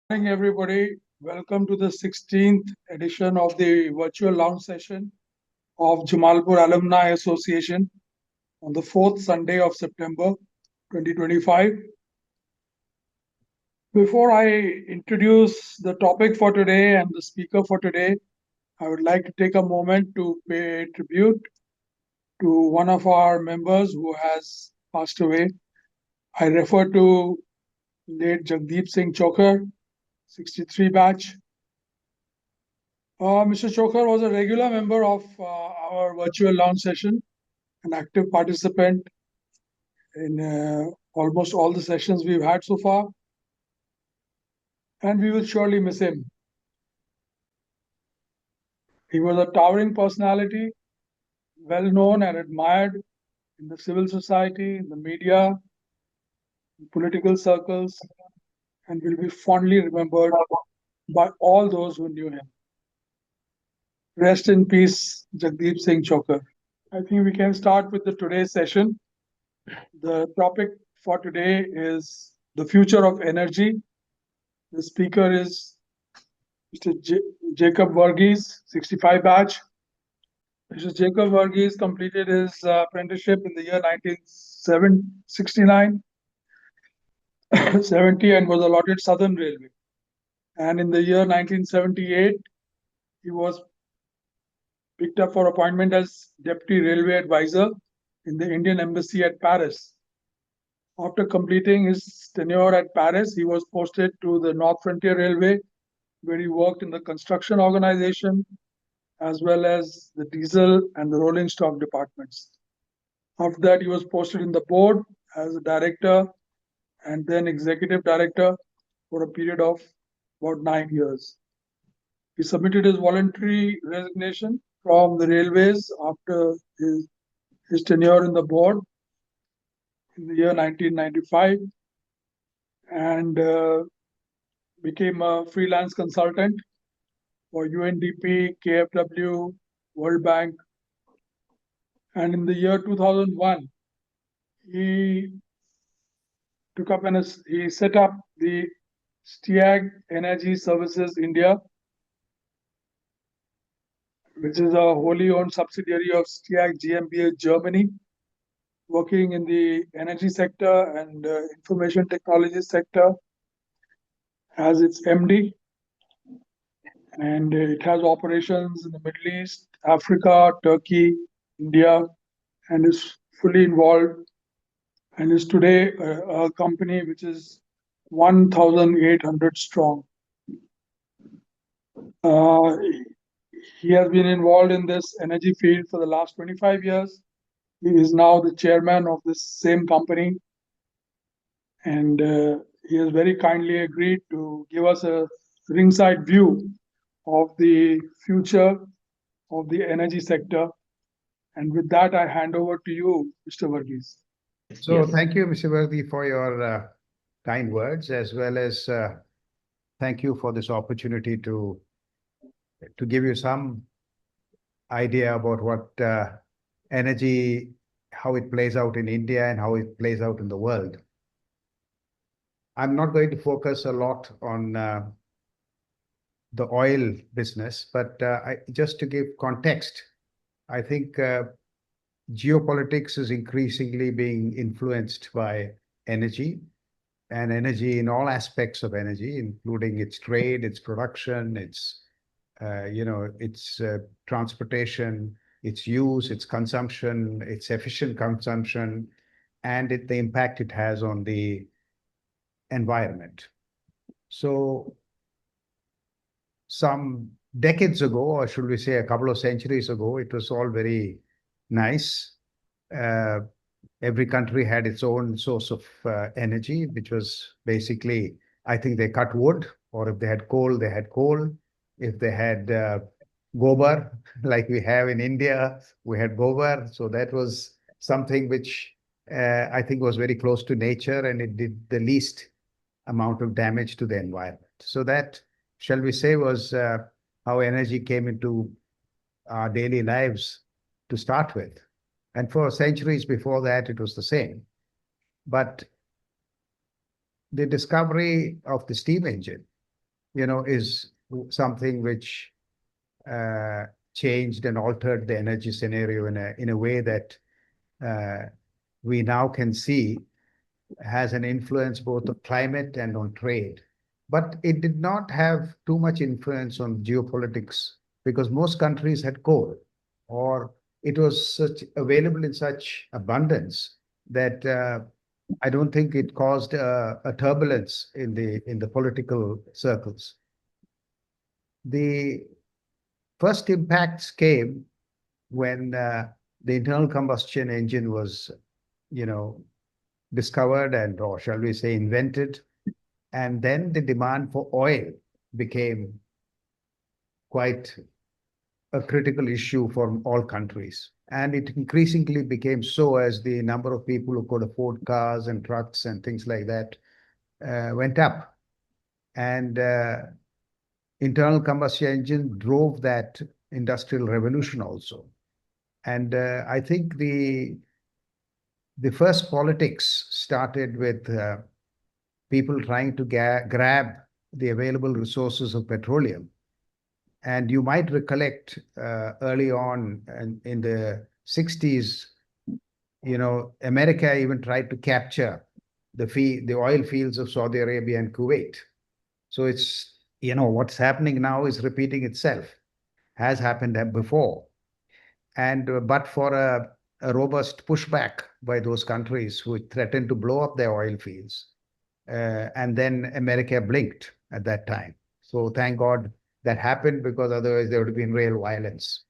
Morning, everybody. Welcome to the 16th edition of the virtual lounge session of Jamalpur Alumni Association on the fourth Sunday of September 2025. Before I introduce the topic for today and the speaker for today, I would like to take a moment to pay tribute to one of our members who has passed away. I refer to late Jagdeep Singh Chokar, 63 batch. Mr. Chokar was a regular member of our virtual lounge session, an active participant in almost all the sessions we've had so far, and we will surely miss him. He was a towering personality, well known and admired in the civil society, in the media, in political circles, and will be fondly remembered by all those who knew him. Rest in peace, Jagdeep Singh Chokar. I think we can start with the today's session. The topic for today is the future of energy. The speaker is Mr. Jacob Verghese, 65 batch. Mr. Jacob Verghese completed his apprenticeship in the year 1969, 70 and was allotted Southern Railway. And in the year 1978, he was picked up for appointment as Deputy Railway Advisor in the Indian Embassy at Paris. After completing his tenure at Paris, he was posted to the North Frontier Railway, where he worked in the construction organization as well as the diesel and the rolling stock departments. After that, he was posted in the board as a director and then executive director for a period of about 9 years. He submitted his voluntary resignation from the railways after his tenure in the board in the year 1995 and became a freelance consultant for UNDP, KfW, World Bank. And in the year 2001, he took up and he set up the STIAG Energy Services India, which is a wholly owned subsidiary of STIAG GmbH Germany, working in the energy sector and information technology sector as its MD. And it has operations in the Middle East, Africa, Turkey, India, and is fully involved and is today a company which is 1,800 strong. He has been involved in this energy field for the last 25 years. He is now the chairman of this same company. And he has very kindly agreed to give us a ringside view of the future of the energy sector. And with that, I hand over to you, Mr. Verghese. So thank you, Mr. Virdi, for your kind words, as well as thank you for this opportunity to give you some idea about what energy, how it plays out in India and how it plays out in the world. I'm not going to focus a lot on the oil business, but just to give context, I think geopolitics is increasingly being influenced by energy, and energy in all aspects of energy, including its trade, its production, its transportation, its use, its consumption, its efficient consumption, and the impact it has on the environment. So some decades ago, or should we say a couple of centuries ago, it was all very nice. Every country had its own source of energy, which was basically, I think they cut wood, or if they had coal, they had coal. If they had gobar, like we have in India, we had gobar. So that was something which I think was very close to nature, and it did the least amount of damage to the environment. So that, shall we say, was how energy came into our daily lives to start with. And for centuries before that, it was the same. But the discovery of the steam engine is something which changed and altered the energy scenario in a way that we now can see has an influence both on climate and on trade. But it did not have too much influence on geopolitics because most countries had coal, or it was such available in such abundance that I don't think it caused a turbulence in the political circles. The first impacts came when the internal combustion engine was, you know, discovered and, or shall we say, invented. And then the demand for oil became quite a critical issue for all countries. And it increasingly became so as the number of people who could afford cars and trucks and things like that went up. And internal combustion engine drove that industrial revolution also. And I think the first politics started with people trying to grab the available resources of petroleum. And you might recollect early on in the 60s, America even tried to capture the oil fields of Saudi Arabia and Kuwait. So it's, what's happening now is repeating itself, has happened before. And but for a robust pushback by those countries who threatened to blow up their oil fields. And then America blinked at that time. So thank God that happened, because otherwise there would have been real violence.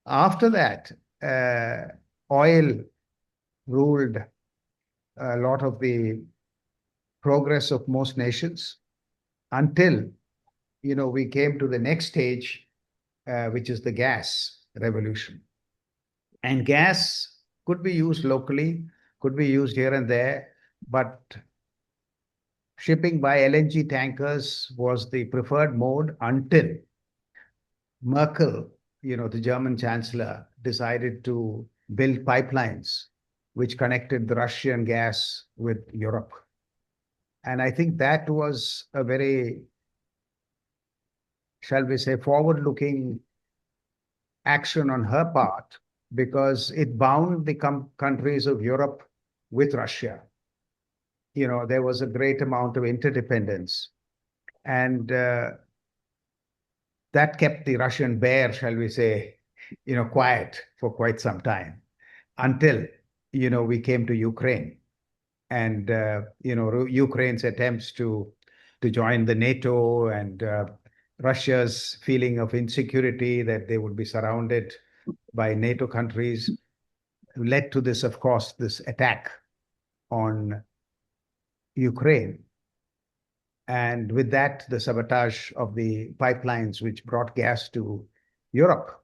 After that, oil ruled a lot of the progress of most nations until, we came to the next stage, which is the gas revolution. And gas could be used locally, could be used here and there, but shipping by LNG tankers was the preferred mode until Merkel, the German chancellor, decided to build pipelines which connected the Russian gas with Europe. And I think that was a very, shall we say, forward-looking action on her part, because it bound the countries of Europe with Russia. There was a great amount of interdependence. And that kept the Russian bear, shall we say, quiet for quite some time until, we came to Ukraine. And, Ukraine's attempts to join the NATO, and Russia's feeling of insecurity that they would be surrounded by NATO countries led to this, of course, this attack on Ukraine. And with that, the sabotage of the pipelines which brought gas to Europe.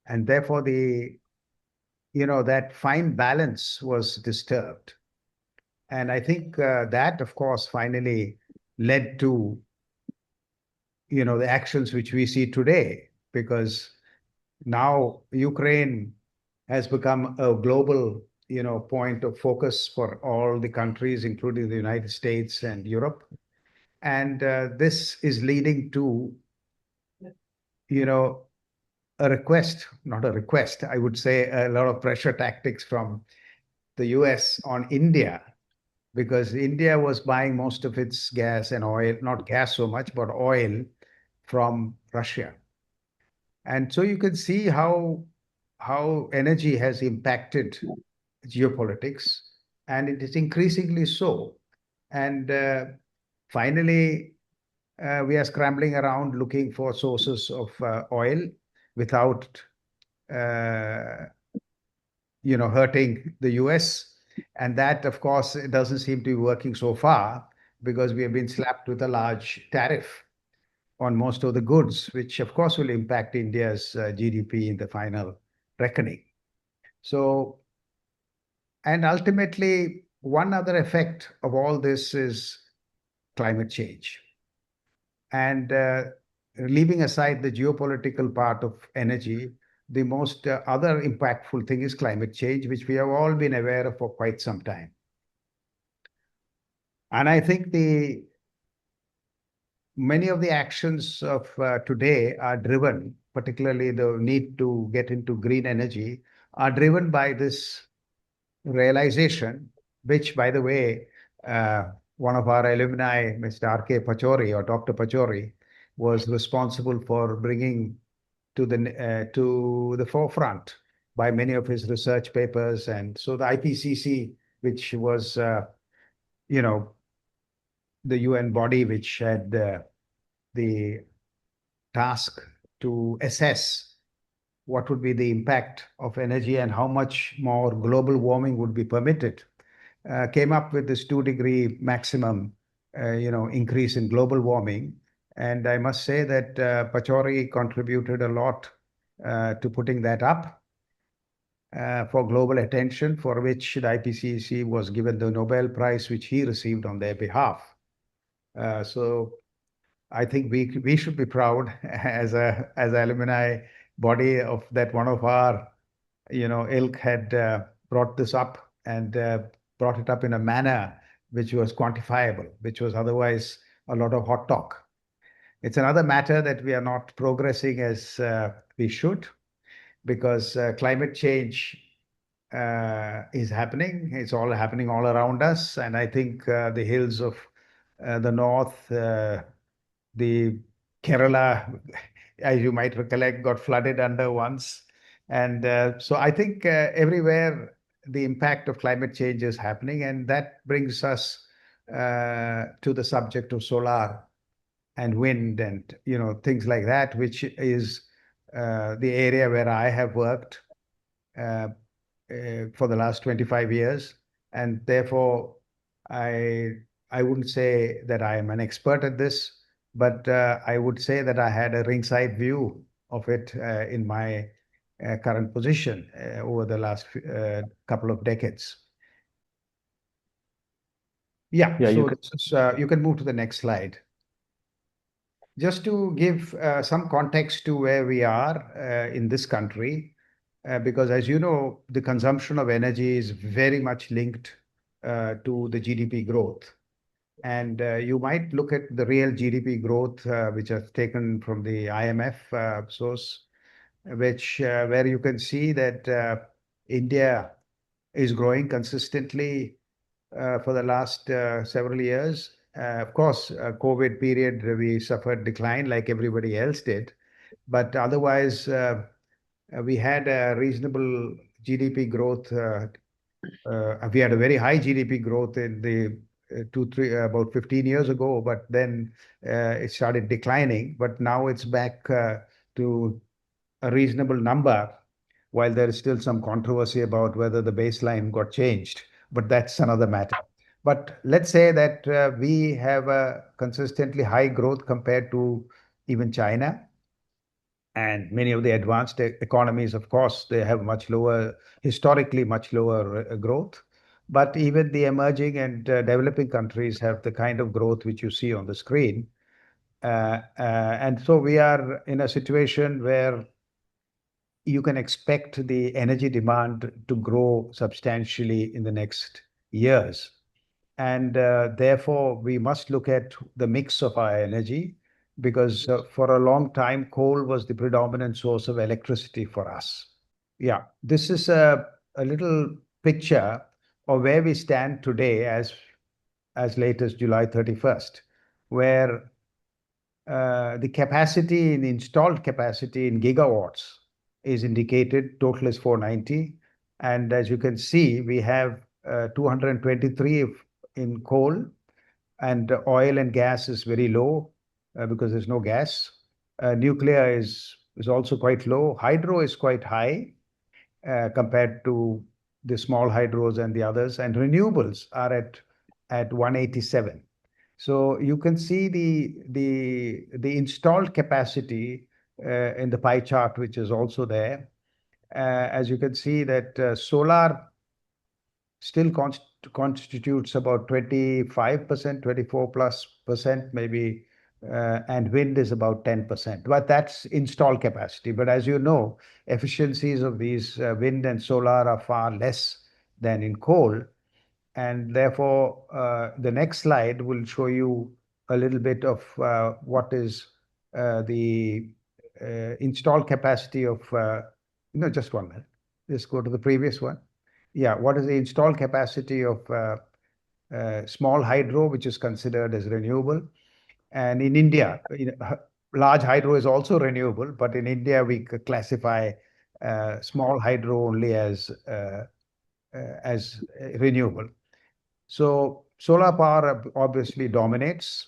And therefore, that fine balance was disturbed. And I think that, of course, finally led to, the actions which we see today, because now Ukraine has become a global, point of focus for all the countries, including the United States and Europe. And this is leading to, a request, not a request, I would say a lot of pressure tactics from the US on India, because India was buying most of its gas and oil, not gas so much, but oil from Russia. And so you can see how energy has impacted geopolitics, and it is increasingly so. And finally, we are scrambling around looking for sources of oil without, hurting the US. And that, of course, it doesn't seem to be working so far, because we have been slapped with a large tariff on most of the goods, which, of course, will impact India's GDP in the final reckoning. So, and ultimately, one other effect of all this is climate change. And leaving aside the geopolitical part of energy, the most other impactful thing is climate change, which we have all been aware of for quite some time. And I think the many of the actions of today are driven, particularly the need to get into green energy, are driven by this realization, which, by the way, one of our alumni, Mr. R.K. Pachori or Dr. Pachori, was responsible for bringing to the forefront by many of his research papers. And so the IPCC, which was, you know, the UN body which had the task to assess what would be the impact of energy and how much more global warming would be permitted, came up with this 2-degree maximum, increase in global warming. And I must say that Pachori contributed a lot to putting that up for global attention, for which the IPCC was given the Nobel Prize, which he received on their behalf. So I think we should be proud as as alumni body of that one of our ilk had brought this up and brought it up in a manner which was quantifiable, which was otherwise a lot of hot talk. It's another matter that we are not progressing as we should, because climate change is happening. It's all happening all around us. And I think the hills of the north, the Kerala, as you might recollect, got flooded under once. And so I think everywhere the impact of climate change is happening. And that brings us to the subject of solar and wind and things like that, which is the area where I have worked uh, for the last 25 years. And therefore, I I wouldn't say that I am an expert at this, but I would say that I had a ringside view of it in my current position over the last couple of decades. Yeah, Yeah, so this is, you can move to the next slide. Just to give some context to where we are in this country, because as you know, the consumption of energy is very much linked to the GDP growth. And you might look at the real GDP growth, which is taken from the IMF source, which where you can see that India is growing consistently for the last several years. Of course, COVID period, we suffered decline like everybody else did. But otherwise, we had a reasonable GDP growth. We had a very high GDP growth in the about 15 years ago, but then it started declining. But now it's back to a reasonable number, while there is still some controversy about whether the baseline got changed, but that's another matter. But let's say that we have a consistently high growth compared to even China and many of the advanced economies. Of course, they have much lower, historically much lower growth. But even the emerging and developing countries have the kind of growth which you see on the screen. And so we are in a situation where you can expect the energy demand to grow substantially in the next years. And therefore, we must look at the mix of our energy, because for a long time, coal was the predominant source of electricity for us. Yeah, this is a little picture of where we stand today as late as July 31st, where the capacity, in installed capacity in gigawatts is indicated, total is 490. And as you can see, we have 223 in coal, and oil and gas is very low because there's no gas. Nuclear is also quite low. Hydro is quite high compared to the small hydros and the others, and renewables are at 187. So you can see the installed capacity in the pie chart, which is also there. As you can see that solar still constitutes about 25%, 24 plus percent maybe, and wind is about 10%. But that's installed capacity. But as you know, efficiencies of these wind and solar are far less than in coal. And therefore, the next slide will show you a little bit of what is the installed capacity of, no, just 1 minute. Just go to the previous one. Yeah, what is the installed capacity of small hydro, which is considered as renewable? And in India, large hydro is also renewable, but in India, we classify small hydro only as renewable. So solar power obviously dominates.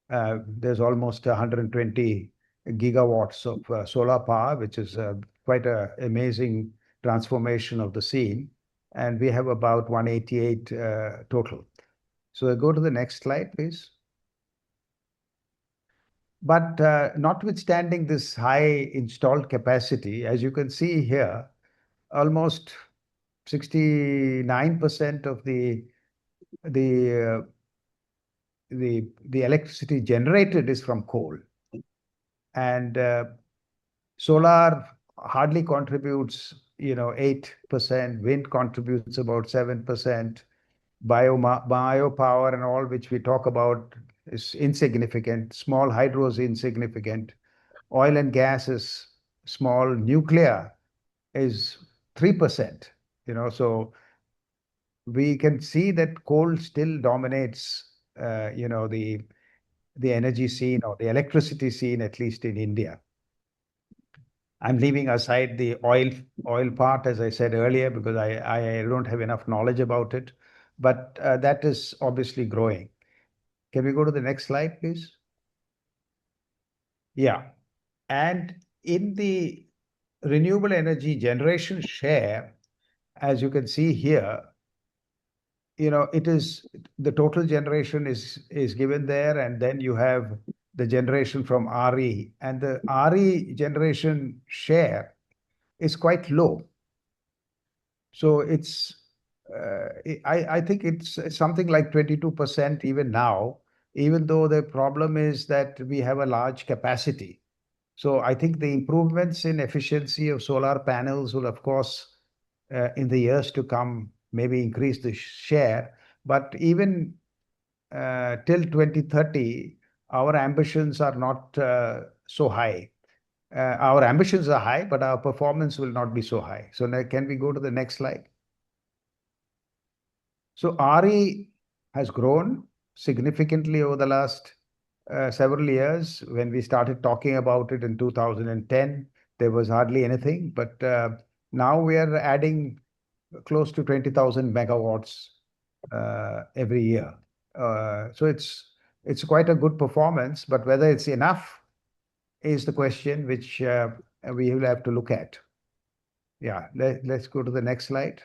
There's almost 120 gigawatts of solar power, which is quite an amazing transformation of the scene. And we have about 188 total. So go to the next slide, please. But notwithstanding this high installed capacity, as you can see here, almost 69% of the the electricity generated is from coal, and solar hardly contributes 8%. Wind contributes about 7%. Biopower and all which we talk about is insignificant. Small hydro is insignificant. Oil and gas is small. Nuclear is 3%. So we can see that coal still dominates the energy scene or the electricity scene, at least in India. I'm leaving aside the oil part, as I said earlier, because I don't have enough knowledge about it. But that is obviously growing. Can we go to the next slide, please? Yeah. And in the renewable energy generation share, as you can see here, it is the total generation is given there, and then you have the generation from RE, and the RE generation share is quite low. So I think it's something like 22% even now, even though the problem is that we have a large capacity. So I think the improvements in efficiency of solar panels will, of course, in the years to come, maybe increase the share. But even till 2030, our ambitions are not so high. Our ambitions are high, but our performance will not be so high. So now can we go to the next slide? So RE has grown significantly over the last several years. When we started talking about it in 2010, there was hardly anything. But now we are adding close to 20,000 megawatts every year. So it's quite a good performance, but whether it's enough is the question which we will have to look at. Yeah, let's go to the next slide.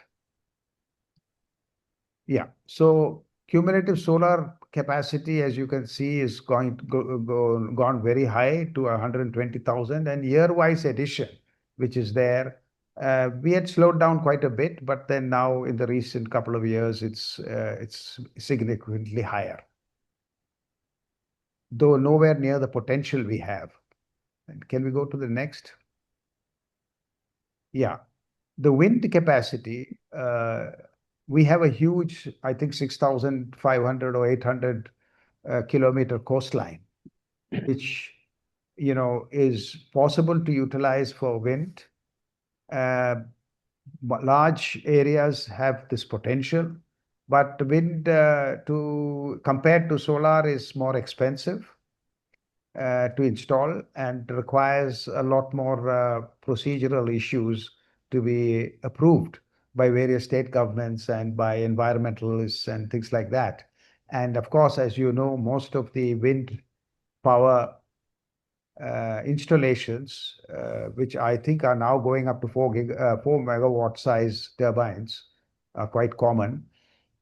Yeah, so cumulative solar capacity, as you can see, is gone very high to 120,000, and year-wise addition, which is there. We had slowed down quite a bit, but then now in the recent couple of years, it's significantly higher, though nowhere near the potential we have. And can we go to the next? Yeah, the wind capacity, we have a huge, I think 6,500 or 800 kilometer coastline, which is possible to utilize for wind. Large areas have this potential, but wind compared to solar is more expensive to install and requires a lot more procedural issues to be approved by various state governments and by environmentalists and things like that. And of course, as you know, most of the wind power installations, which I think are now going up to 4 megawatt size turbines, are quite common,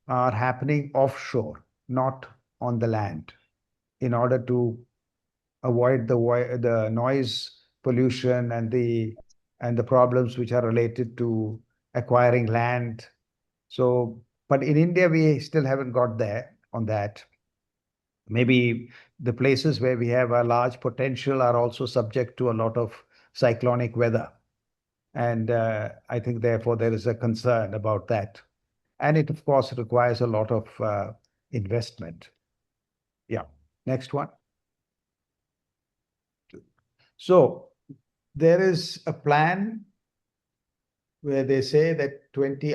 are happening offshore, not on the land, in order to avoid the noise pollution and the problems which are related to acquiring land. So, but in India, we still haven't got there on that. Maybe the places where we have a large potential are also subject to a lot of cyclonic weather. And I think therefore there is a concern about that. And it, of course, requires a lot of investment. Yeah. Next one. So there is a plan where they say that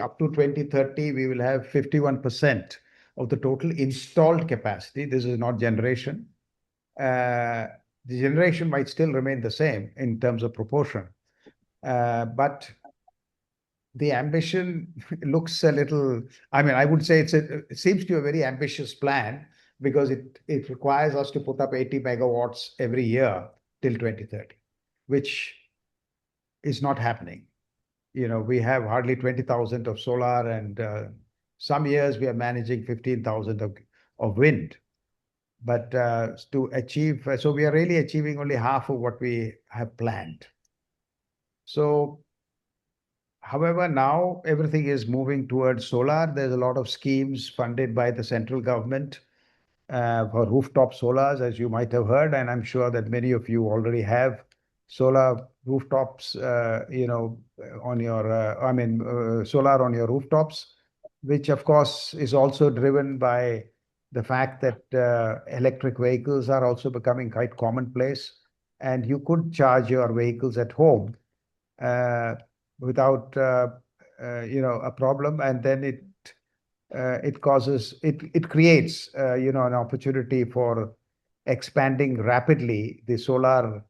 up to 2030, we will have 51% of the total installed capacity. This is not generation. The generation might still remain the same in terms of proportion. But the ambition looks a little, I mean, I would say it seems to be a very ambitious plan because it requires us to put up 80 megawatts every year till 2030, which is not happening. We have hardly 20,000 of solar, and some years we are managing 15,000 of wind. But to achieve, so we are really achieving only half of what we have planned. So, however, now everything is moving towards solar. There's a lot of schemes funded by the central government for rooftop solars, as you might have heard, and I'm sure that many of you already have solar rooftops, on your, solar on your rooftops, which of course is also driven by the fact that electric vehicles are also becoming quite commonplace, and you could charge your vehicles at home uh, without, a problem, and then it creates, an opportunity for expanding rapidly the solar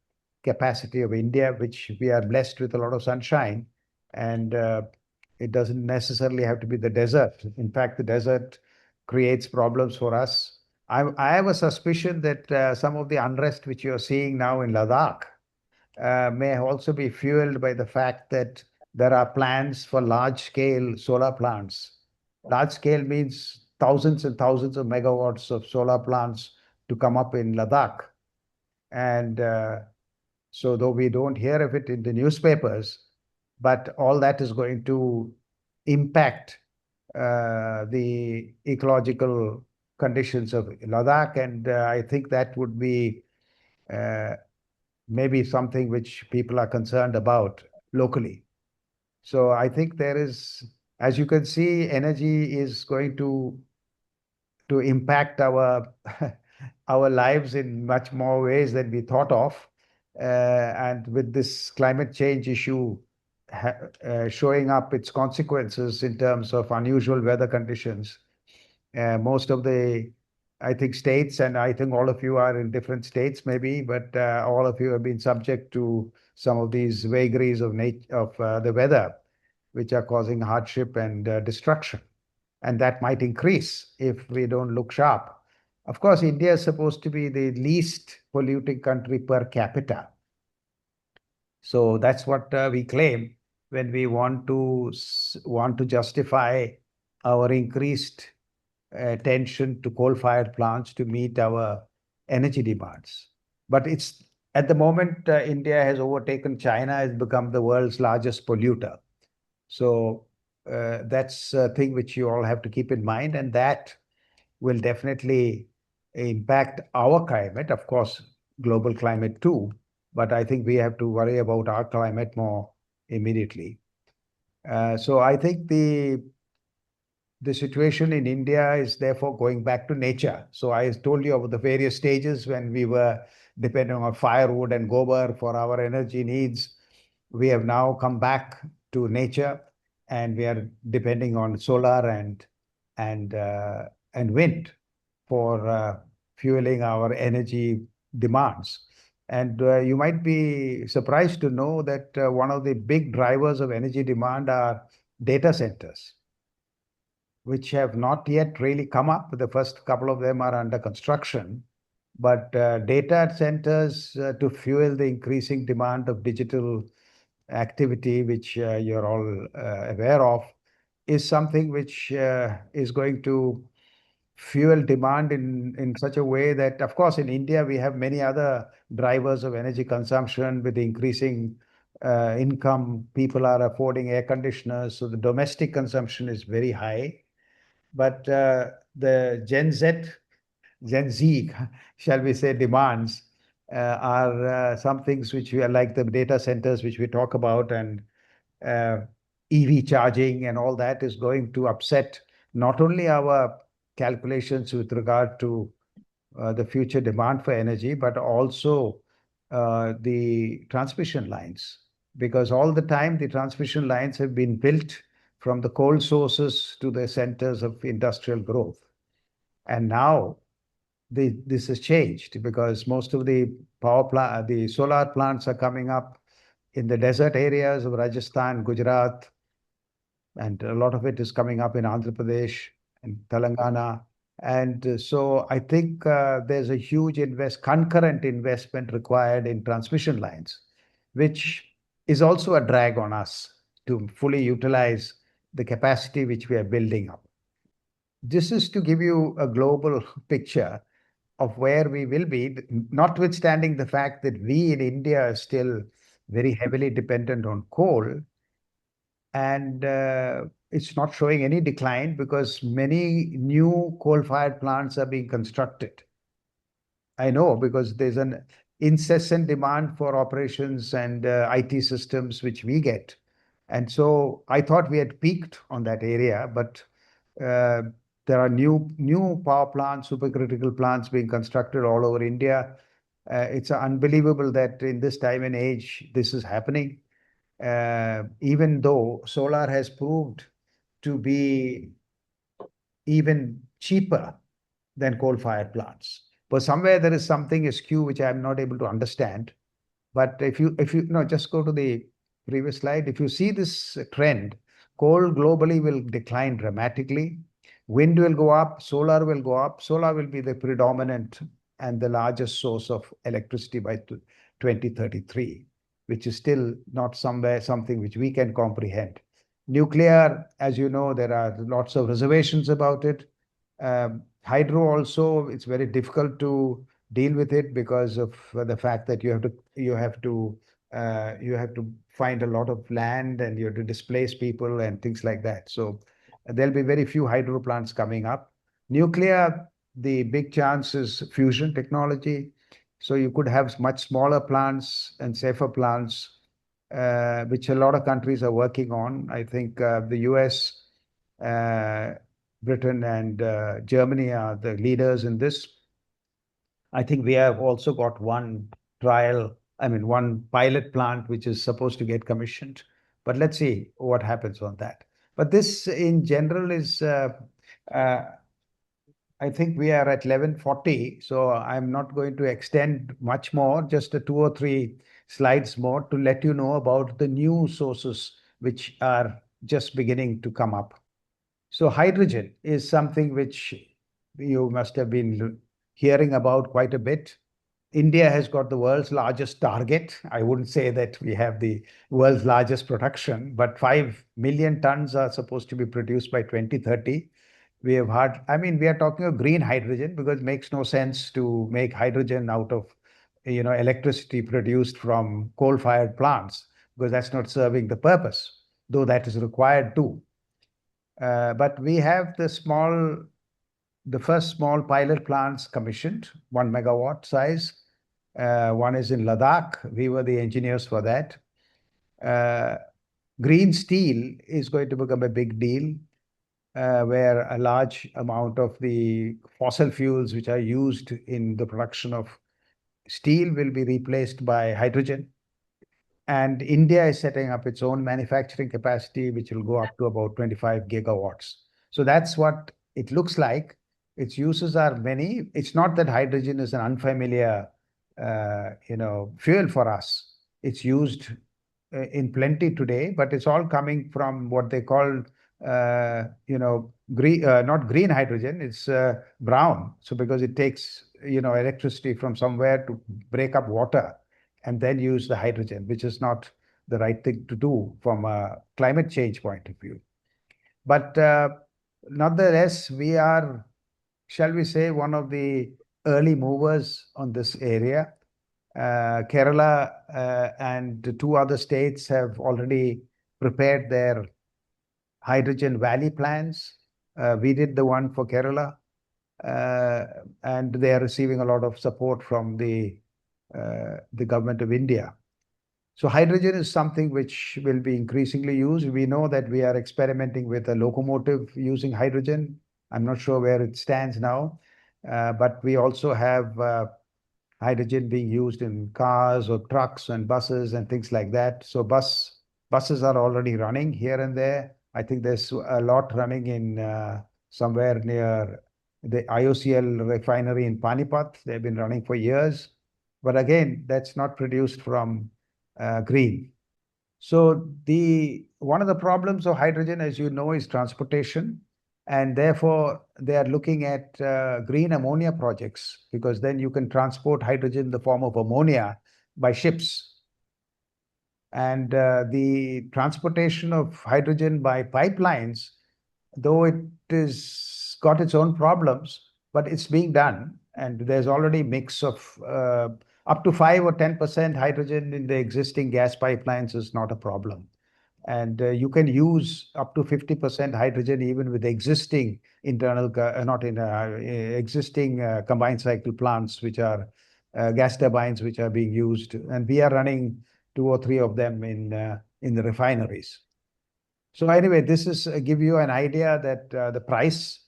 capacity of India, which we are blessed with a lot of sunshine, and it doesn't necessarily have to be the desert. In fact, the desert creates problems for us. I have a suspicion that some of the unrest which you're seeing now in Ladakh may also be fueled by the fact that there are plans for large-scale solar plants. Large scale means thousands and thousands of megawatts of solar plants to come up in Ladakh. And so, though we don't hear of it in the newspapers, but all that is going to impact the ecological conditions of Ladakh. And I think that would be uh, maybe something which people are concerned about locally. So I think there is, as you can see, energy is going to impact our our lives in much more ways than we thought of. And with this climate change issue showing up its consequences in terms of unusual weather conditions, most of the, I think, states, and I think all of you are in different states maybe, but all of you have been subject to some of these vagaries of the weather, which are causing hardship and destruction. And that might increase if we don't look sharp. Of course, India is supposed to be the least polluting country per capita. So that's what we claim when we want to justify our increased attention to coal-fired plants to meet our energy demands. But it's at the moment, India has overtaken China, has become the world's largest polluter. So that's a thing which you all have to keep in mind, and that will definitely impact our climate, of course, global climate too. But I think we have to worry about our climate more immediately. So I think the situation in India is therefore going back to nature. So I told you about the various stages when we were depending on firewood and gobar for our energy needs. We have now come back to nature, and we are depending on solar and wind for fueling our energy demands. And you might be surprised to know that one of the big drivers of energy demand are data centers, which have not yet really come up. The first couple of them are under construction. But data centers to fuel the increasing demand of digital activity, which you're all aware of, is something which is going to fuel demand in such a way that, of course, in India, we have many other drivers of energy consumption with the increasing income. People are affording air conditioners, so the domestic consumption is very high. But the Gen Z, shall we say, demands are some things which we are like the data centers, which we talk about, and EV charging and all that is going to upset not only our calculations with regard to the future demand for energy, but also the transmission lines. Because all the time, the transmission lines have been built from the coal sources to the centers of industrial growth. And now this has changed because most of the the solar plants are coming up in the desert areas of Rajasthan, Gujarat, and a lot of it is coming up in Andhra Pradesh and Telangana. And so I think there's a huge concurrent investment required in transmission lines, which is also a drag on us to fully utilize the capacity which we are building up. This is to give you a global picture of where we will be, notwithstanding the fact that we in India are still very heavily dependent on coal, and it's not showing any decline because many new coal-fired plants are being constructed. I know because there's an incessant demand for operations and IT systems which we get. And so I thought we had peaked on that area, but uh, there are new power plants, supercritical plants being constructed all over India. It's unbelievable that in this time and age this is happening, even though solar has proved to be even cheaper than coal-fired plants. But somewhere there is something askew which I'm not able to understand. But if you no, just go to the previous slide. If you see this trend, coal globally will decline dramatically. Wind will go up, solar will go up. Solar will be the predominant and the largest source of electricity by 2033, which is still not something which we can comprehend. Nuclear, as you know, there are lots of reservations about it. Hydro also, it's very difficult to deal with it because of the fact that you have to find a lot of land and you have to displace people and things like that. So there'll be very few hydro plants coming up. Nuclear, the big chance is fusion technology. So you could have much smaller plants and safer plants, which a lot of countries are working on. I think the US, uh, Britain, and Germany are the leaders in this. I think we have also got one pilot plant which is supposed to get commissioned. But let's see what happens on that. But this in general is, uh, I think we are at 11:40, so I'm not going to extend much more, just two or three slides more to let you know about the new sources which are just beginning to come up. So hydrogen is something which you must have been hearing about quite a bit. India has got the world's largest target. I wouldn't say that we have the world's largest production, but 5 million tons are supposed to be produced by 2030. We have had, I mean, we are talking of green hydrogen because it makes no sense to make hydrogen out of, electricity produced from coal-fired plants because that's not serving the purpose, though that is required too. But we have the first small pilot plants commissioned, 1 megawatt size. One is in Ladakh. We were the engineers for that. Green steel is going to become a big deal, where a large amount of the fossil fuels which are used in the production of steel will be replaced by hydrogen. And India is setting up its own manufacturing capacity, which will go up to about 25 gigawatts. So that's what it looks like. Its uses are many. It's not that hydrogen is an unfamiliar, fuel for us. It's used in plenty today, but it's all coming from what they call, green, not green hydrogen, it's brown. So because it takes, electricity from somewhere to break up water and then use the hydrogen, which is not the right thing to do from a climate change point of view. But nonetheless, we are, shall we say, one of the early movers on this area. Kerala and two other states have already prepared their hydrogen valley plans. We did the one for Kerala, and they are receiving a lot of support from the government of India. So hydrogen is something which will be increasingly used. We know that we are experimenting with a locomotive using hydrogen. I'm not sure where it stands now. but we also have hydrogen being used in cars or trucks and buses and things like that. So buses are already running here and there. I think there's a lot running in somewhere near the IOCL refinery in Panipat. They've been running for years. But again, that's not produced from green. So one of the problems of hydrogen, as you know, is transportation. And therefore, they are looking at green ammonia projects because then you can transport hydrogen in the form of ammonia by ships. And the transportation of hydrogen by pipelines, though it is got its own problems, but it's being done. And there's already mix of up to 5 or 10% hydrogen in the existing gas pipelines is not a problem. And you can use up to 50% hydrogen even with existing not in existing combined cycle plants, which are gas turbines, which are being used. And we are running 2 or 3 of them in the refineries. So anyway, this is give you an idea that the price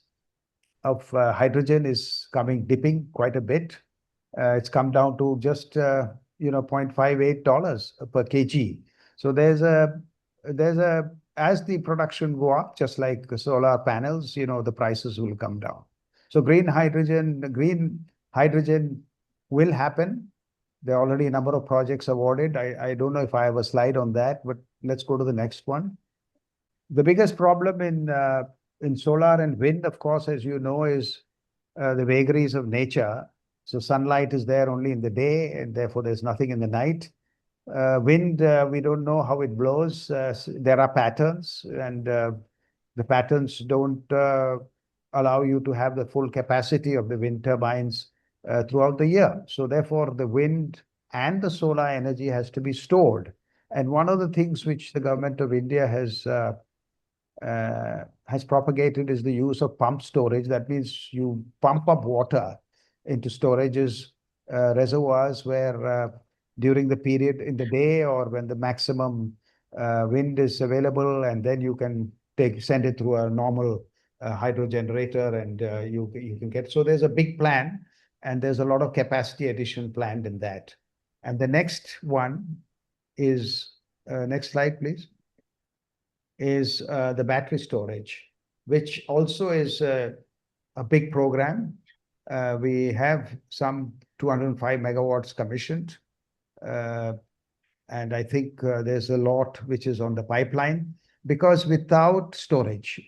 of hydrogen is dipping quite a bit. It's come down to just $0.58 per kg. So as the production go up, just like solar panels, the prices will come down. So green hydrogen will happen. There are already a number of projects awarded. I don't know if I have a slide on that, but let's go to the next one. The biggest problem in solar and wind, of course, as you know, is the vagaries of nature. So sunlight is there only in the day, and therefore there's nothing in the night. Wind, we don't know how it blows. There are patterns, and the patterns don't allow you to have the full capacity of the wind turbines throughout the year. So therefore, the wind and the solar energy has to be stored. And one of the things which the government of India has propagated is the use of pump storage. That means you pump up water into storages, reservoirs where during the period in the day or when the maximum wind is available, and then you can send it through a normal hydro generator, and you can get. So there's a big plan, and there's a lot of capacity addition planned in that. And the next one is next slide, please. Is the battery storage, which also is a big program. We have some 205 megawatts commissioned. And I think there's a lot which is on the pipeline, because without storage,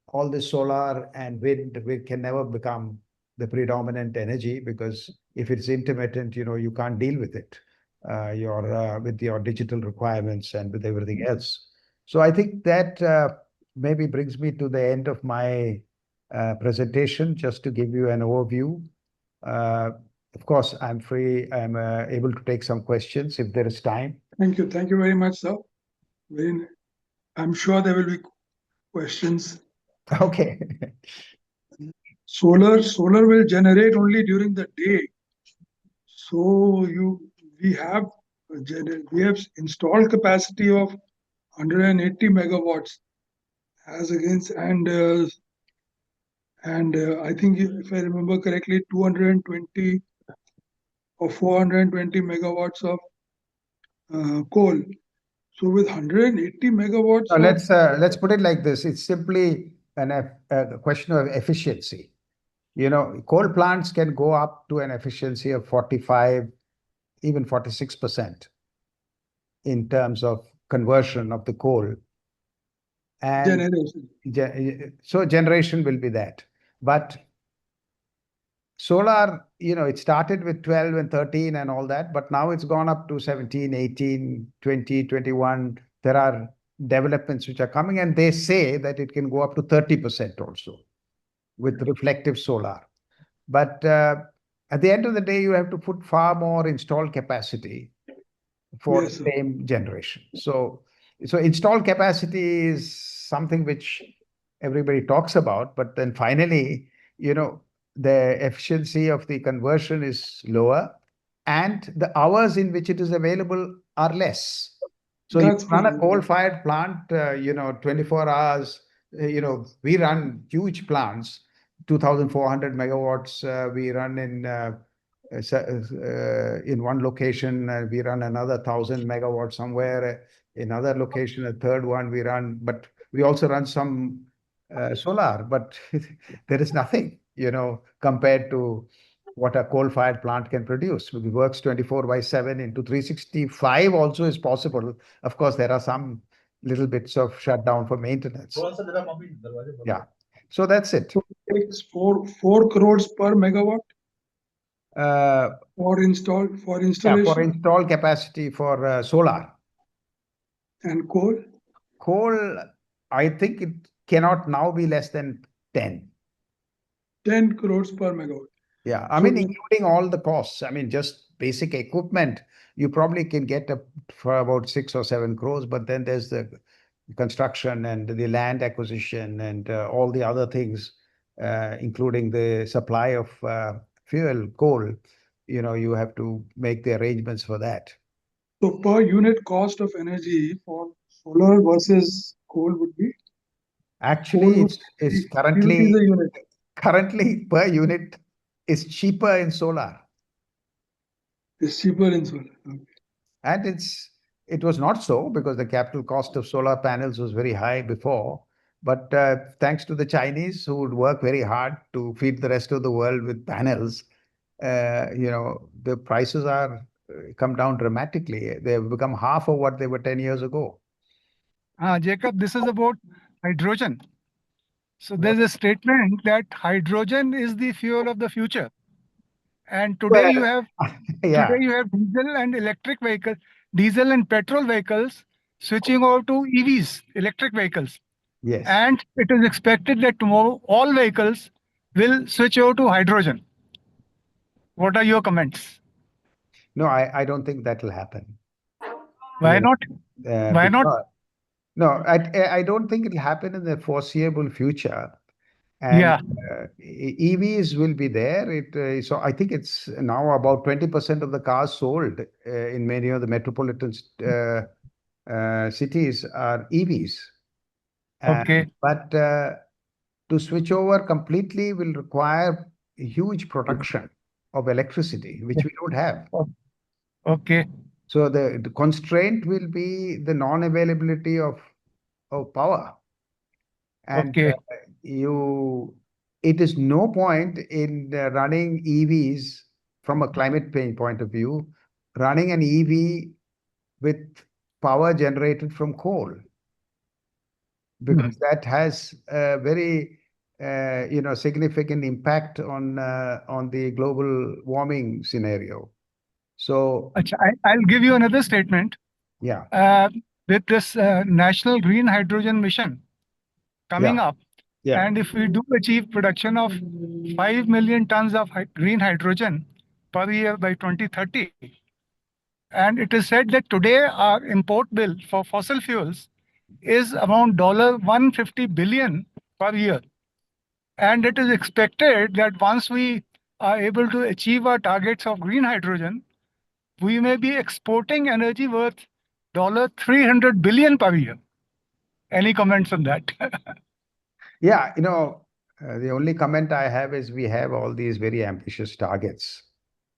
all the solar and wind can never become the predominant energy, because if it's intermittent, you can't deal with it. With your digital requirements and with everything else. So I think that maybe brings me to the end of my presentation, just to give you an overview. Of course, I'm free. I'm able to take some questions if there is time. Thank you. Thank you very much, sir. I'm sure there will be questions. Okay. Solar will generate only during the day. So we have installed capacity of 180 megawatts as against, and I think if I remember correctly, 220 or 420 megawatts of coal. So with 180 megawatts, let's put it like this. It's simply a question of efficiency. Coal plants can go up to an efficiency of 45, even 46% in terms of conversion of the coal. And so generation will be that. But solar, it started with 12 and 13 and all that, but now it's gone up to 17, 18, 20, 21. There are developments which are coming, and they say that it can go up to 30% also with reflective solar. But at the end of the day, you have to put far more installed capacity for the same generation. So installed capacity is something which everybody talks about, but then finally, the efficiency of the conversion is lower, and the hours in which it is available are less. So you run a coal-fired plant, 24 hours. We run huge plants. 2,400 megawatts we run in one location. We run another 1,000 megawatts somewhere. In another location, a third one we run, but we also run some solar. But there is nothing, compared to what a coal-fired plant can produce. It works 24/7 into 365 also is possible. Of course, there are some little bits of shutdown for maintenance. Yeah. So that's it. So it takes 4 crores per megawatt Uh, for yeah, for installation install capacity for solar. and coal. Coal, I think it cannot now be less than 10. 10 crores per megawatt. Yeah, I So mean, including all the costs. I mean, just basic equipment, you probably can get up for about 6 or 7 crores, but then there's the construction and the land acquisition and all the other things, including the supply of fuel, coal. You have to make the arrangements for that. So per unit cost of energy for solar versus coal would be Actually, coal would it's be 3 rupees a unit. currently per unit is cheaper in solar. It's cheaper in solar. Okay. And it was not so because the capital cost of solar panels was very high before. But thanks to the Chinese who would work very hard to feed the rest of the world with panels, the prices are come down dramatically. They've become half of what they were 10 years ago. Jacob, this is about hydrogen. So there's a statement that hydrogen is the fuel of the future. And today you Well, have yeah, today you have diesel and electric vehicles, diesel and petrol vehicles switching over to EVs, electric vehicles. yes. And it is expected that tomorrow all vehicles will switch over to hydrogen. What are your comments? No, I don't think that will happen. Why You know, not? Why not? No, I don't think it'll happen in the foreseeable future. And Yeah. EVs will be there. So I think it's now about 20% of the cars sold in many of the metropolitan cities are EVs. Okay. But to switch over completely will require huge production of electricity, which we don't have. Okay. So the constraint will be the non-availability of power. And Okay. it is no point in running EVs from a climate change point of view, running an EV with power generated from coal, because that has a very significant impact on the global warming scenario. So I'll give you another statement. yeah, With this National Green Hydrogen Mission coming yeah, up, yeah. and if we do achieve production of 5 million tons of green hydrogen per year by 2030, and it is said that today our import bill for fossil fuels is around $150 billion per year. And it is expected that once we are able to achieve our targets of green hydrogen, we may be exporting energy worth $300 billion per year. Any comments on that? Yeah, the only comment I have is we have all these very ambitious targets.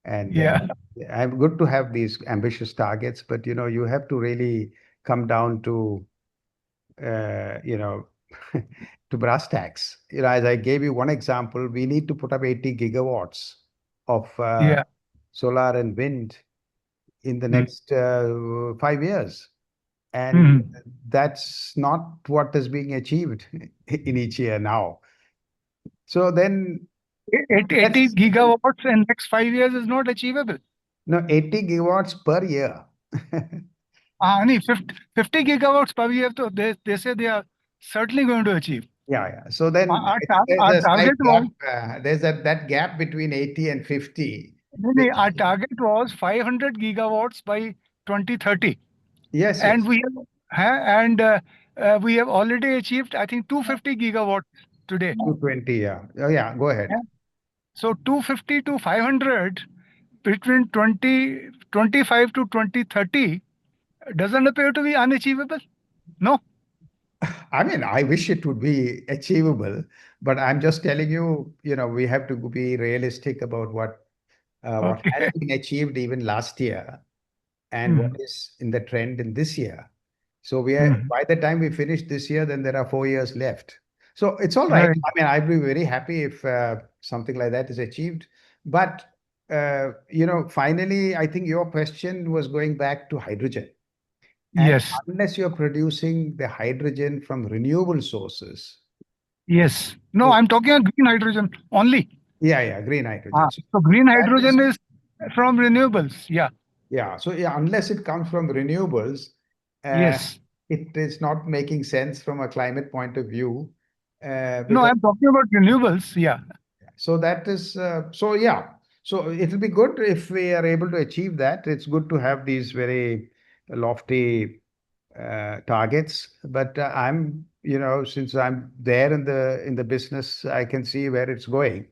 And Yeah. I'm good to have these ambitious targets, but you have to really come down to to brass tacks. As I gave you one example, we need to put up 80 gigawatts of Yeah. solar and wind in the Mm. next 5 years. And Mhm. that's not what is being achieved in each year now. So then 80 gigawatts in next 5 years is not achievable. no, 80 gigawatts per year. No, 50 gigawatts per year, so they say they are certainly going to achieve. Yeah. So then Our, I think there's our a slight target was gap. There's that gap between 80 and 50. our target was 500 gigawatts by 2030, Yes, and yes. we have already achieved, I think, 250 gigawatts today. 220, yeah. Oh, yeah, go ahead. Yeah. So 250 to 500 between 2025 to 2030 doesn't appear to be unachievable. No. I mean, I wish it would be achievable, but I'm just telling you, we have to be realistic about what has Okay. been achieved even last year and what is in the trend in this year. So Mhm. by the time we finish this year, then there are 4 years left. So it's all right. Right. I mean, I'd be very happy if something like that is achieved. But, finally, I think your question was going back to hydrogen. And Yes. unless you're producing the hydrogen from renewable sources, Yes. No, so I'm talking about green hydrogen only. yeah, green hydrogen. So So green that is, hydrogen is from renewables. Yeah. unless it comes from renewables, uh, Yes. it is not making sense from a climate point of view, No, because I'm talking about renewables. Yeah. so that is so yeah. So it'll be good if we are able to achieve that. It's good to have these very lofty targets, but since I'm there in the business, I can see where it's going.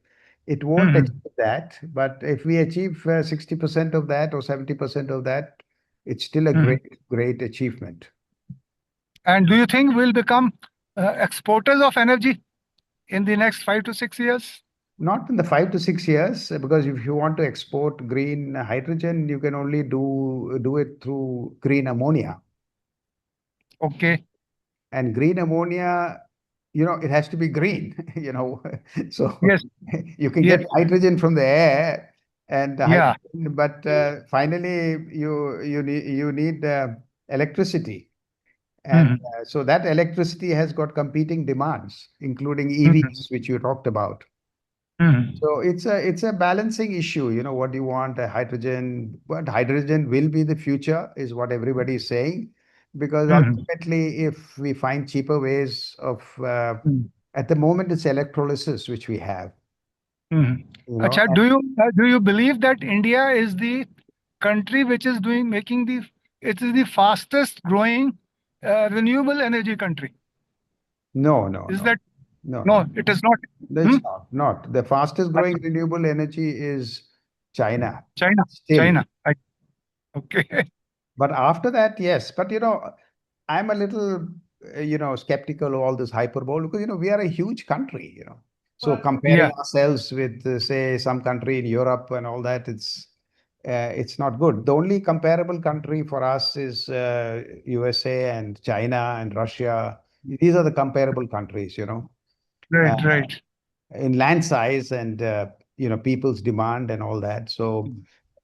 It won't Mhm. achieve that, but if we achieve 60% of that or 70% of that, it's still a Mhm. great achievement. And do you think we'll become exporters of energy in the next 5 to 6 years? Not in the 5 to 6 years, because if you want to export green hydrogen, you can only do it through green ammonia. Okay. And green ammonia, it has to be green, so Yes. you can Yes. get hydrogen from the air and the Yeah. hydrogen, but finally you need electricity. And Mhm. so that electricity has got competing demands, including Mhm. EVs, which you talked about. Mhm. So it's a balancing issue. What do you want? Hydrogen, but hydrogen will be the future, is what everybody is saying, because Mhm. ultimately, if we find cheaper ways of, Mhm. at the moment, it's electrolysis which we have. Mhm. Acha, And do you believe that India is the country which is making it is the fastest growing renewable energy country? no, no, Is no, that no, no, no? It is not. Hmm? it's not. The fastest growing renewable energy is China, China. still. China. Okay. But after that, yes. But I'm a little, skeptical of all this hyperbole, because we are a huge country. So comparing Yeah. ourselves with, say, some country in Europe and all that, it's not good. The only comparable country for us is USA and China and Russia. These are the comparable countries. Uh, Right. Right. in land size and people's demand and all that. So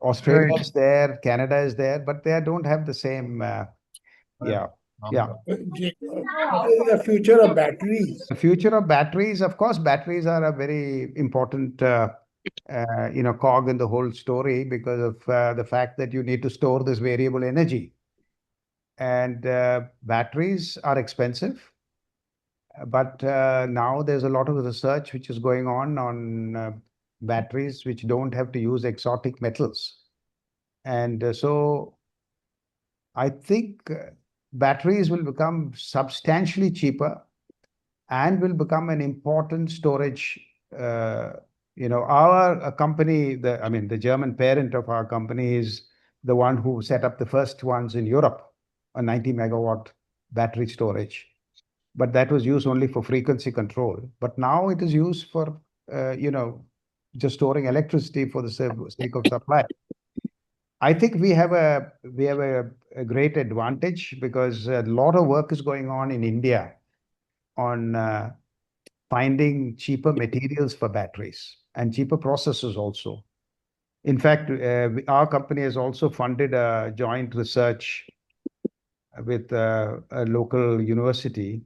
Australia Right. is there, Canada is there, but they don't have the same. Yeah, yeah. What is the future of batteries? The future of batteries, of course, batteries are a very important, cog in the whole story, because of the fact that you need to store this variable energy. And batteries are expensive. But now there's a lot of research which is going on batteries which don't have to use exotic metals. And so I think batteries will become substantially cheaper and will become an important storage. Our company, the German parent of our company is the one who set up the first ones in Europe, a 90 megawatt battery storage. But that was used only for frequency control. But now it is used for, just storing electricity for the sake of supply. I think we have a great advantage, because a lot of work is going on in India on finding cheaper materials for batteries and cheaper processes also. In fact, our company has also funded a joint research with a local university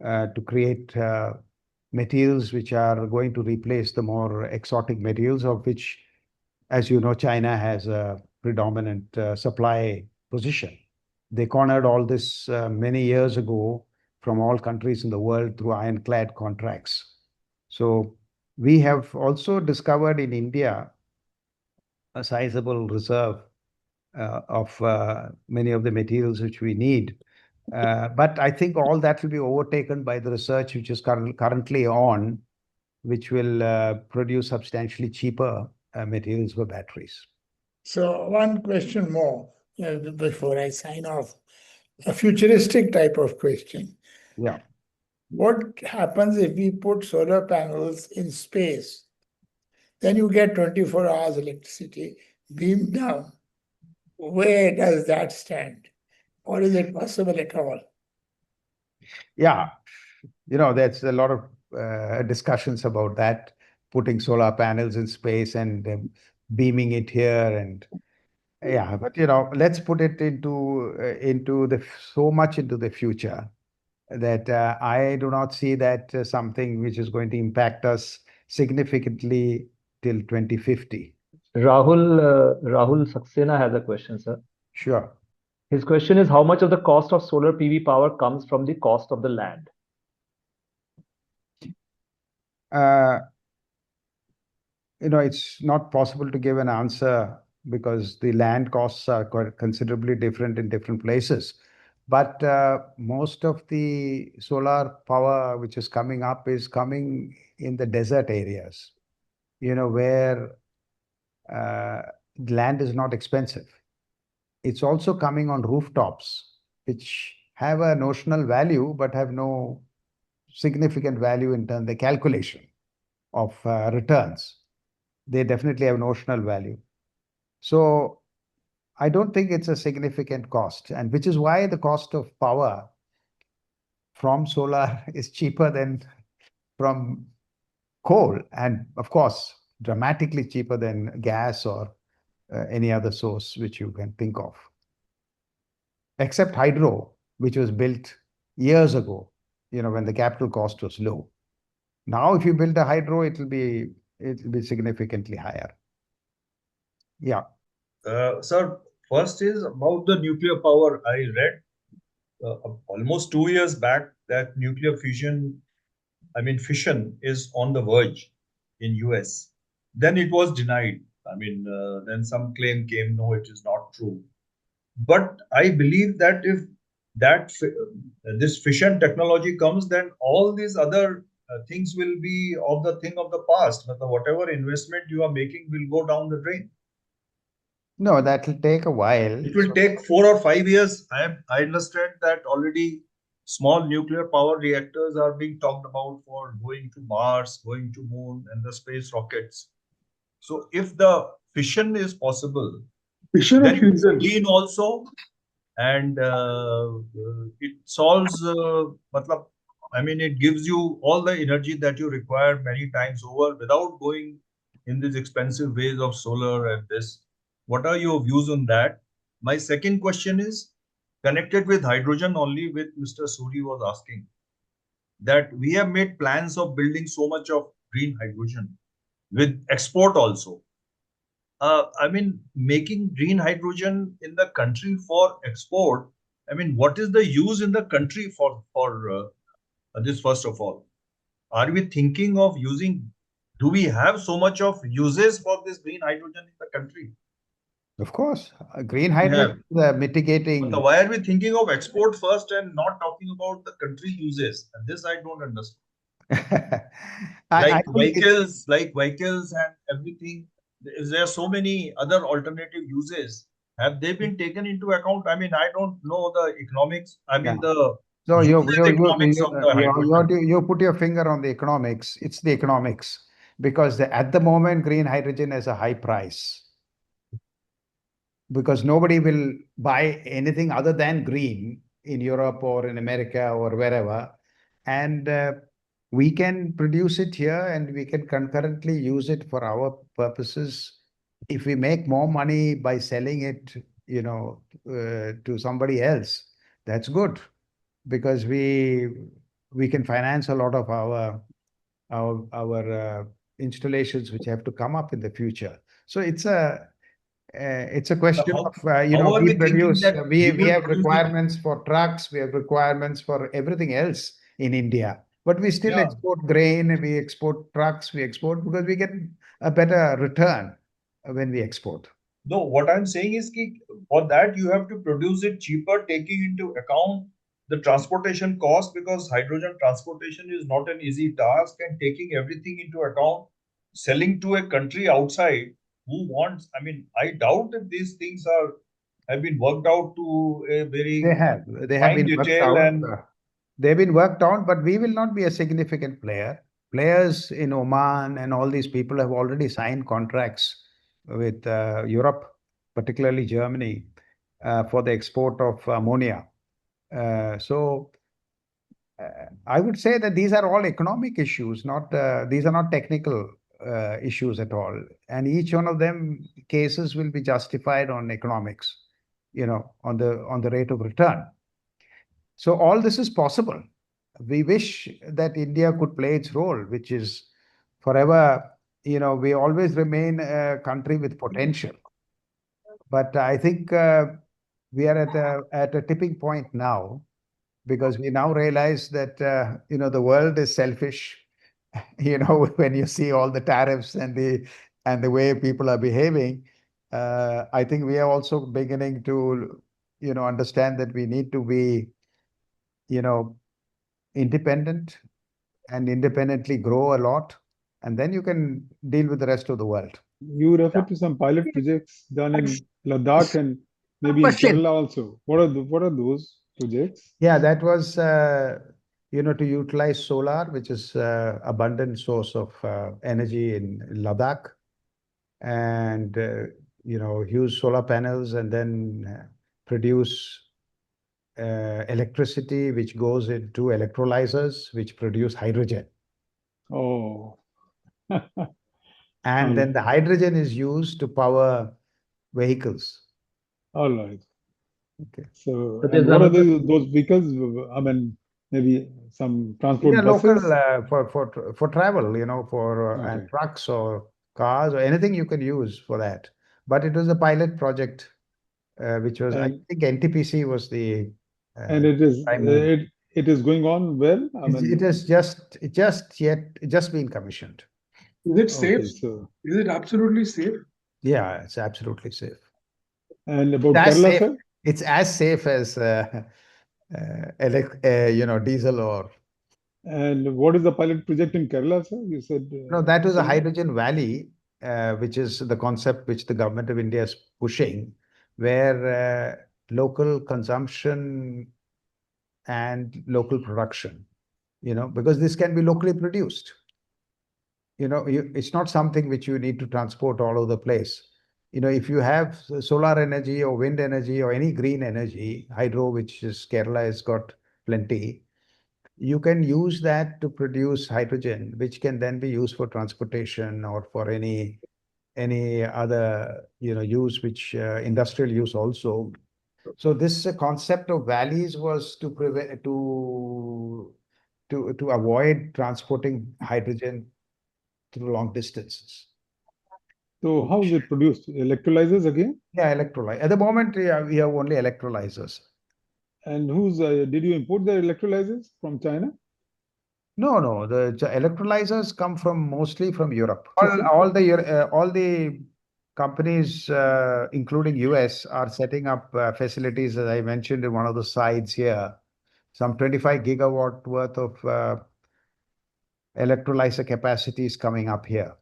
to create materials which are going to replace the more exotic materials, of which, as you know, China has a predominant supply position. They cornered all this many years ago from all countries in the world through ironclad contracts. So we have also discovered in India a sizable reserve of many of the materials which we need. But I think all that will be overtaken by the research which is currently on, which will produce substantially cheaper materials for batteries. So, one question more before I sign off. A futuristic type of question. Yeah. What happens if we put solar panels in space? Then you get 24 hours electricity beamed down. Where does that stand? Or is it possible at all? Yeah. There's a lot of discussions about that, putting solar panels in space and beaming it here. And yeah, but let's put it into so much into the future that I do not see that something which is going to impact us significantly till 2050. Rahul Saxena has a question, sir. Sure. His question is, how much of the cost of solar PV power comes from the cost of the land? It's not possible to give an answer because the land costs are quite considerably different in different places. But most of the solar power which is coming up is coming in the desert areas, where land is not expensive. It's also coming on rooftops, which have a notional value but have no significant value in terms of the calculation of returns. They definitely have notional value. So I don't think it's a significant cost, and which is why the cost of power from solar is cheaper than from coal, and of course, dramatically cheaper than gas or any other source which you can think of. Except hydro, which was built years ago, when the capital cost was low. Now, if you build a hydro, it'll be significantly higher. Yeah. Sir, first is about the nuclear power. I read almost 2 years back that nuclear fission is on the verge in US. Then it was denied. Then some claim came, no, it is not true. But I believe that if this fission technology comes, then all these other things will be of the thing of the past. But whatever investment you are making will go down the drain. No, that will take a while. It will take 4 or 5 years. I understand that already small nuclear power reactors are being talked about for going to Mars, going to Moon, and the space rockets. So if the fission is possible, Fission or then it's fusion? clean also, and it solves. It gives you all the energy that you require many times over without going in these expensive ways of solar and this. What are your views on that? My second question is connected with hydrogen only, with Mr. Suri was asking that we have made plans of building so much of green hydrogen with export also. Making green hydrogen in the country for export. What is the use in the country for this? First of all, are we thinking of using? Do we have so much of uses for this green hydrogen in the country? Of course, green hydrogen is mitigating. But why are we thinking of export first and not talking about the country uses? And this I don't understand. Like vehicles and everything. There are so many other alternative uses. Have they been taken into account? I don't know the economics. So you economics of the hydrogen. you put your finger on the economics. It's the economics because at the moment green hydrogen has a high price because nobody will buy anything other than green in Europe or in America or wherever, and we can produce it here and we can concurrently use it for our purposes. If we make more money by selling it, to somebody else, that's good because we can finance a lot of our installations which have to come up in the future. So it's a question of we produce. We have requirements for trucks. We have requirements for everything else in India. But we still export grain, we export trucks, we export because we get a better return when we export. No, what I'm saying is for that you have to produce it cheaper, taking into account the transportation cost, because hydrogen transportation is not an easy task, and taking everything into account, selling to a country outside who wants, I doubt if these things have been worked out to a very They have been worked detail out. and they've been worked on, but we will not be a significant player. Players in Oman and all these people have already signed contracts with Europe, particularly Germany, for the export of ammonia. So I would say that these are all economic issues, not these are not technical issues at all. And each one of them cases will be justified on economics, on the rate of return. So all this is possible. We wish that India could play its role, which is forever, we always remain a country with potential. But I think we are at a tipping point now, because we now realize that the world is selfish. When you see all the tariffs and the way people are behaving, I think we are also beginning to understand that we need to be independent and independently grow a lot, and then you can deal with the rest of the world. You refer to some pilot projects done in Ladakh and maybe in Question. Kerala also. What are those projects? Yeah, that was to utilize solar, which is abundant source of energy in Ladakh, and use solar panels and then produce electricity, which goes into electrolyzers, which produce hydrogen. Oh, And then the hydrogen is used to power vehicles. all right. Okay. So, But and there's what are another- those vehicles? I mean, maybe some transport Yeah, buses. local for travel, for and Okay. trucks or cars or anything you can use for that. But it was a pilot project, which was, I And- think NTPC was the And it is prime mover. it is going on well. I mean, It has just been commissioned. Is it safe? okay, so Is it absolutely safe? Yeah, it's absolutely safe. and about As Kerala, safe, sir? it's as safe as diesel or. And what is the pilot project in Kerala, sir? You said No, that was a some- hydrogen valley, which is the concept which the government of India is pushing, where local consumption and local production, because this can be locally produced. It's not something which you need to transport all over the place. If you have solar energy or wind energy or any green energy, hydro, which is Kerala has got plenty, you can use that to produce hydrogen, which can then be used for transportation or for any other use, which industrial use also. So this concept of valleys was to prevent to avoid transporting hydrogen through long distances. So how is it produced? Electrolyzers again? Yeah, electrolyte. At the moment, we have only electrolyzers. And who's did you import the electrolyzers from China? No, the electrolyzers come mostly from Europe. All the companies, including US, are setting up facilities, as I mentioned in one of the slides here. Some 25 gigawatt worth of electrolyzer capacity is coming up here.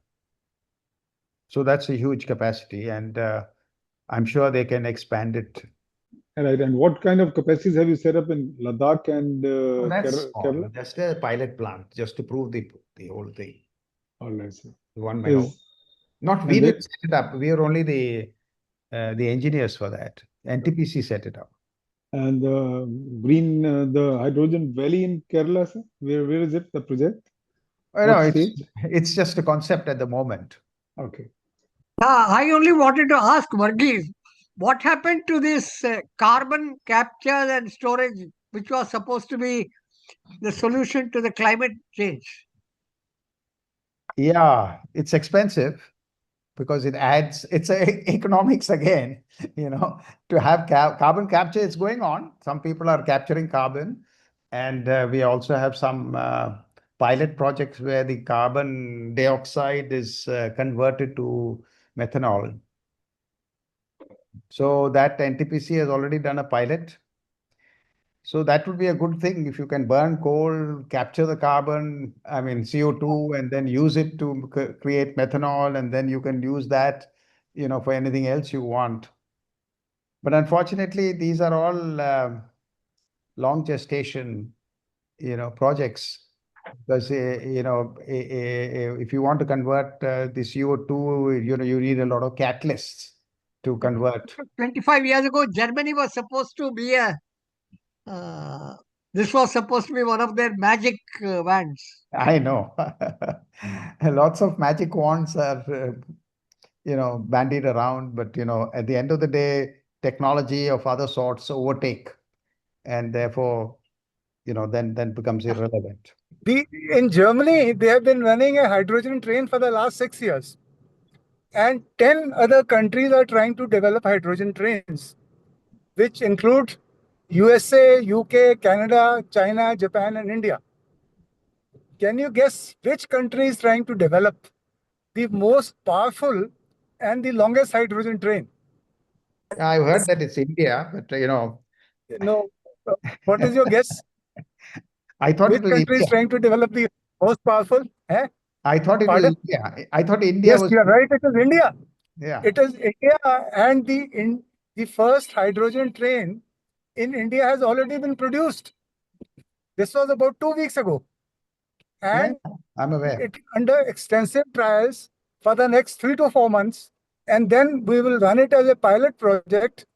So that's a huge capacity, and I'm sure they can expand it. Right. And what kind of capacities have you set up in Ladakh and That's small, Kerala? just a pilot plant, just to prove the whole thing. All right, sir. 1 megawatt. Is Not we and didn't set it up. We are only the engineers for that. NTPC set it up. and the hydrogen valley in Kerala, sir? Where is it, the project? No, What stage? it's just a concept at the moment. Okay. I only wanted to ask Verghese, what happened to this carbon capture and storage, which was supposed to be the solution to the climate change? Yeah, it's expensive because it's economics again, to have carbon capture. It's going on. Some people are capturing carbon, and we also have some pilot projects where the carbon dioxide is converted to methanol. So that NTPC has already done a pilot. So that would be a good thing if you can burn coal, capture the carbon, I mean CO2, and then use it to create methanol, and then you can use that, for anything else you want. But unfortunately, these are all long gestation projects. Because, if you want to convert the CO2, you need a lot of catalysts to convert. 25 years ago, Germany was supposed to be this was supposed to be one of their magic wands. I know. Lots of magic wands are, bandied around, but, at the end of the day, technology of other sorts overtake, and therefore, then becomes irrelevant. In Germany, they have been running a hydrogen train for the last 6 years. And 10 other countries are trying to develop hydrogen trains, which include USA, UK, Canada, China, Japan, and India. Can you guess which country is trying to develop the most powerful and the longest hydrogen train? I've heard that it's India, but, No. What is your guess? I thought Which it was country is India. trying to develop the most powerful? Eh? I thought it was Pardon? India. I thought India Yes, was. you are right. It is India. Yeah. It is India, and the first hydrogen train in India has already been produced. This was about 2 weeks ago, and I'm aware. it under extensive trials for the next 3 to 4 months, and then we will run it as a pilot project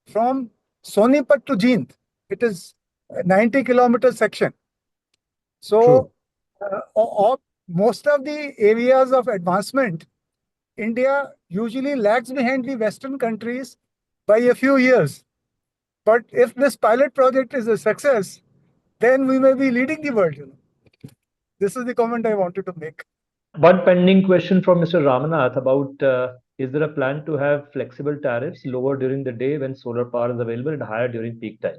from Sonipat to Jind. It is a 90-kilometer section. So, most of the areas of advancement, India usually lags behind the Western countries by a few years. But if this pilot project is a success, then we may be leading the world. This is the comment I wanted to make. One pending question from Mr. Ramanath about is there a plan to have flexible tariffs lower during the day when solar power is available and higher during peak time?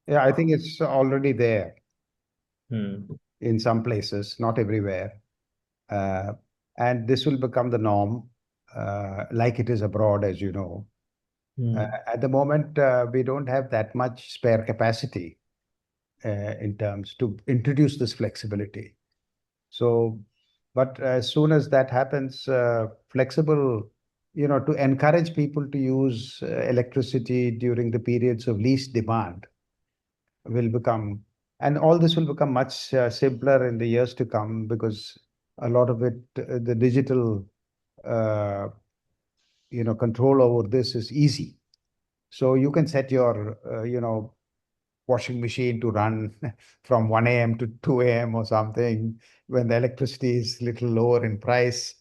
Yeah, I think it's already there Hmm. in some places, not everywhere. And this will become the norm, like it is abroad, as you know. At the moment, we don't have that much spare capacity in terms to introduce this flexibility. So, but as soon as that happens, flexible, to encourage people to use electricity during the periods of least demand will become, and all this will become much simpler in the years to come, because a lot of it, the digital, control over this is easy. So you can set your, washing machine to run from 1 a.m. to 2 a.m. or something when the electricity is little lower in price.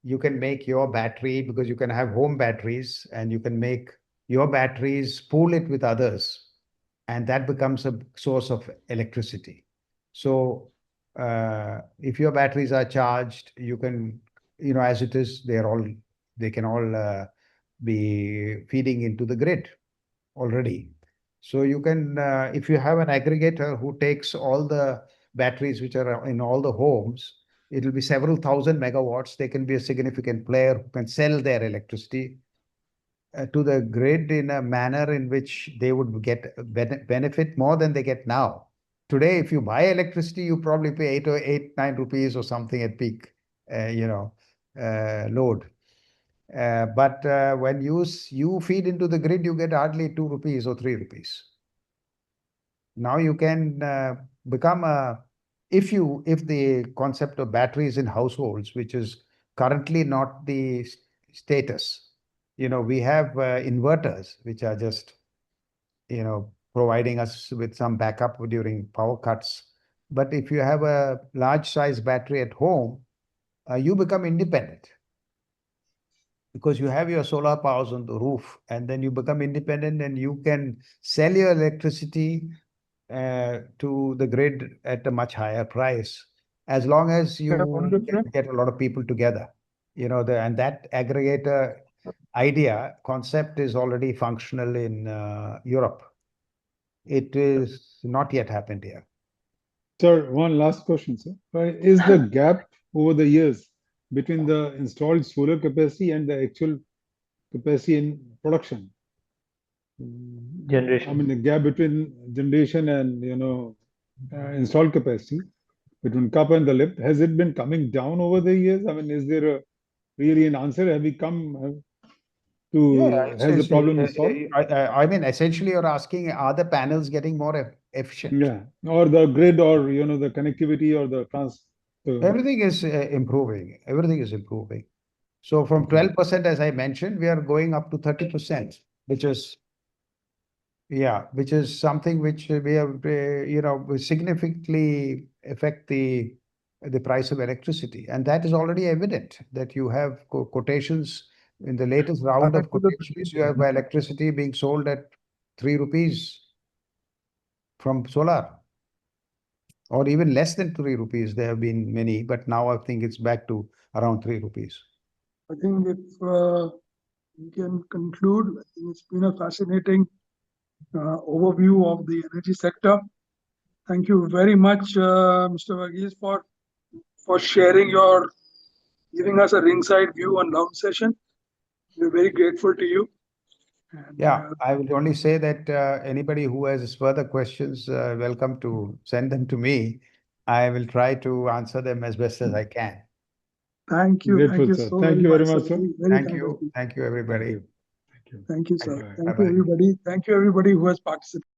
You can make your battery, because you can have home batteries, and you can make your batteries, pool it with others, and that becomes a source of electricity. So if your batteries are charged, you can, as it is, they can all be feeding into the grid already. So you can, if you have an aggregator who takes all the batteries which are in all the homes, it'll be several thousand megawatts. They can be a significant player who can sell their electricity to the grid in a manner in which they would get benefit more than they get now. Today, if you buy electricity, you probably pay 9 rupees or something at peak, load. But when you feed into the grid, you get hardly 2 rupees or 3 rupees. Now you can become if the concept of batteries in households, which is currently not the status, we have inverters which are just, providing us with some backup during power cuts. But if you have a large size battery at home, you become independent, because you have your solar powers on the roof, and then you become independent, and you can sell your electricity to the grid at a much higher price, as long as you get a lot of people together. And that aggregator concept is already functional in Europe. It is not yet happened here. Sir, one last question, sir. Is the gap over the years between the installed solar capacity and the actual capacity in production? Generation. I mean, the gap between generation and, installed capacity between cup and the lip, has it been coming down over the years? I mean, is there really an answer? Have we come to to have the problem solved? I mean, essentially, you're asking, are the panels getting more efficient? Yeah, or the grid, or the connectivity, or the Everything is improving. Everything is improving. So from 12%, as I mentioned, we are going up to 30%, which is something which we have, will significantly affect the price of electricity. And that is already evident, that you have quotations in the latest round of quotations, you have electricity being sold at 3 rupees from solar, or even less than 3 rupees. There have been many, but now I think it's back to around 3 rupees. I think if we can conclude, I think it's been a fascinating overview of the energy sector. Thank you very much, Mr. Verghese, for sharing giving us a ringside view on Lounge Session. We're very grateful to you. And, Yeah, I will only say that anybody who has further questions, welcome to send them to me. I will try to answer them as best as I can. Thank you. Grateful, Thank you sir. so Thank you very sir. much, sir. Very Thank kind of you. Thank you, everybody. Thank you. Thank you, sir. Bye-bye. Thank you, everybody. Thank you, everybody who has participated.